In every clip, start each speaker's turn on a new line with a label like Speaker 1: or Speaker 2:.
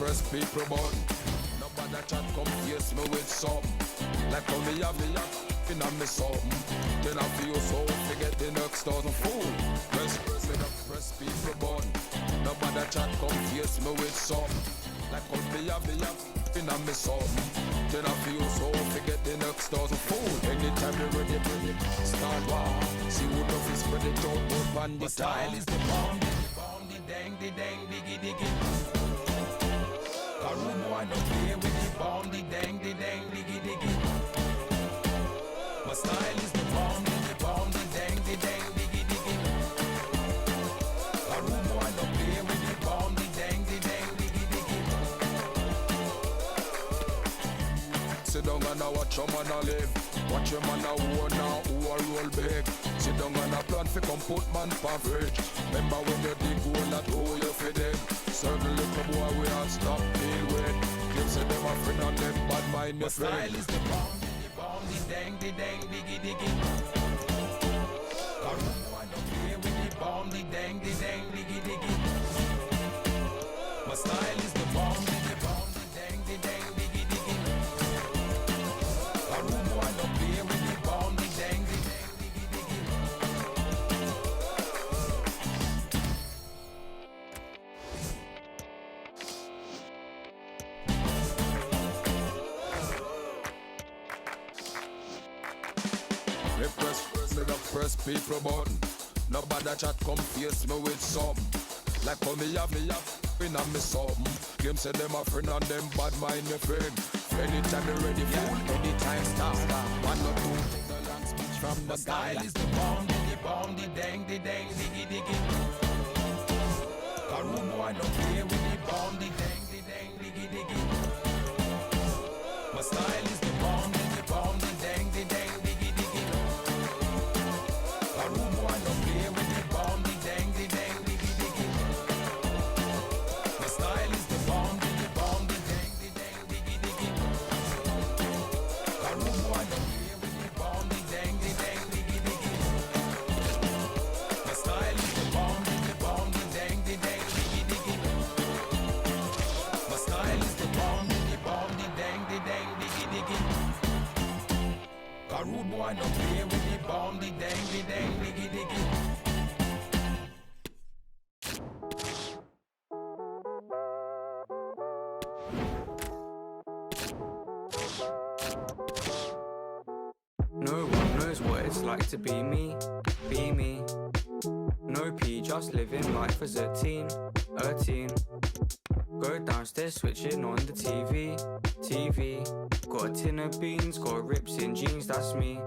Speaker 1: press people button. Nobody chat come face me with something. Like how me have in a me something. Then I feel so forget the next thousand fool. Press people button. Nobody chat come face me with something. Like how me have in a me something. Then I feel so forget the next thousand fool. Anytime you ready, start war. See who love is spread it out, up on the style is the bomb, the dang, diggy diggy. A room one don't play with the bomb, the dang, diggy diggy. My style is the bomb, the dang, diggy diggy. A room one don't play with the bomb, the dang, diggy diggy. Sit down and watch your man a live. Watch your man a war now, who a roll big. Sit down and a plan fi come put man average. Remember when you dig hole that hole you fi dig. Certain little boy we all stop deal with. Them say them a friend and them bad mind your friend. My style is the bomb, the dang, diggy diggy. A room one don't play with the bomb, the dang, diggy diggy. My style is the bomb, the dang, diggy diggy. A room one don't play with the bomb, the dang, diggy diggy. Press people button. Nobody chat come face me with something. Like how me have in a me something. Them say them a friend and them bad mind your friend. Anytime you ready fool, anytime start. One or two take the long speech from the style is the bomb, the dang, diggy diggy. A room one don't play with the bomb, the dang, diggy diggy. My style is the bomb, the dang, diggy diggy. A room one don't play with the bomb, the dang, diggy diggy. My style is the bomb, the dang, diggy diggy. A room one don't play with the bomb, the dang, diggy diggy. My style is the bomb, the dang, diggy diggy. My style is the bomb, the dang, diggy diggy. A rude boy don't play with the bomb, the dang, diggy diggy.
Speaker 2: No one knows what it's like to be me, be me. No P, just living life as a teen. Go downstairs, switching on the TV. Got a tin of beans, got rips in jeans, that's me.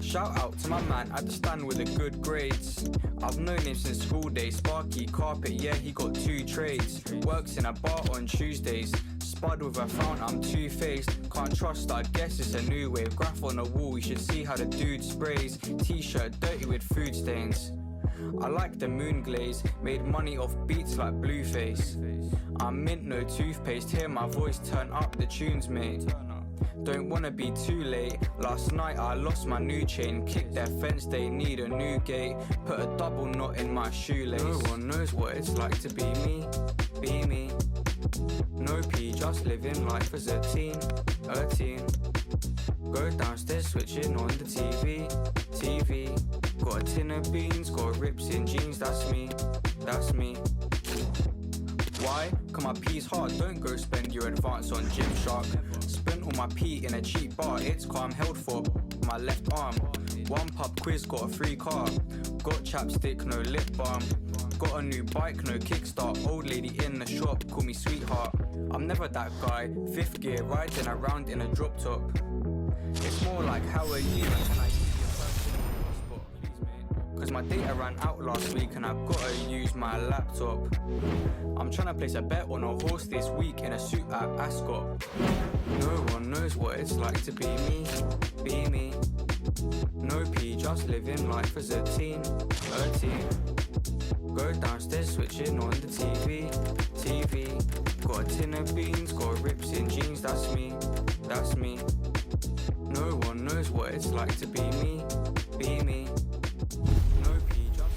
Speaker 2: Shout out to my man at the stand with the good grades. I've known him since school days. Sparky carpet, yeah, he got 2 trades. Works in a bar on Tuesdays. Spud with a frown, I'm two-faced. Can't trust, I guess it's a new wave. Graph on the wall, you should see how the dude sprays. T-shirt dirty with food stains. I like the moon glaze, made money off beats like Blueface. I'm mint, no toothpaste, hear my voice, turn up the tunes, mate. Don't wanna be too late. Last night I lost my new chain. Kick their fence, they need a new gate. Put a double knot in my shoelace. No one knows what it's like to be me, be me. No P, just living life as a teen. Go downstairs, switching on the TV. Got a tin of beans, got rips in jeans, that's me. Why? Cause my P's hard, don't go spend your advance on Gymshark. Spent all my P in a cheap bar, it's calm, held for my left arm. One pub quiz, got a free car. Got chapstick, no lip balm. Got a new bike, no kickstart. Old lady in the shop, call me sweetheart. I'm never that guy, 5th gear, riding around in a drop top. It's more like, how are you? Can I use your personal hotspot, please, mate? Cause my data ran out last week and I've gotta use my laptop. I'm trying to place a bet on a horse this week in a suit at Ascot. No one knows what it's like to be me, be me. No P, just living life as a teen. Go downstairs, switching on the TV. Got a tin of beans, got rips in jeans, that's me. No one knows what it's like to be me, be me. No P, just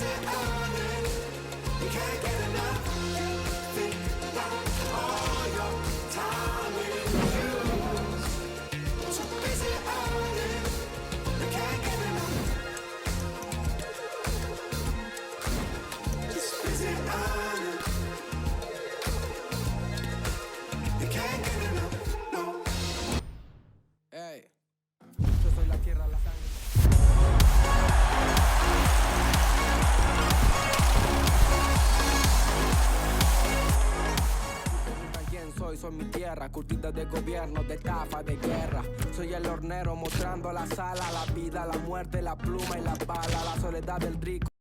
Speaker 3: busy earning, you can't get enough. You think about all your time in use. Too busy earning, you can't get enough. Just busy earning, you can't get enough. No.
Speaker 4: Ey, yo soy la tierra, la sangre. ¿Quién soy? Soy mi tierra, curtida de gobierno, de estafa, de guerra. Soy el hornero mostrando la sala, la vida, la muerte, la pluma y la bala, la soledad del rico.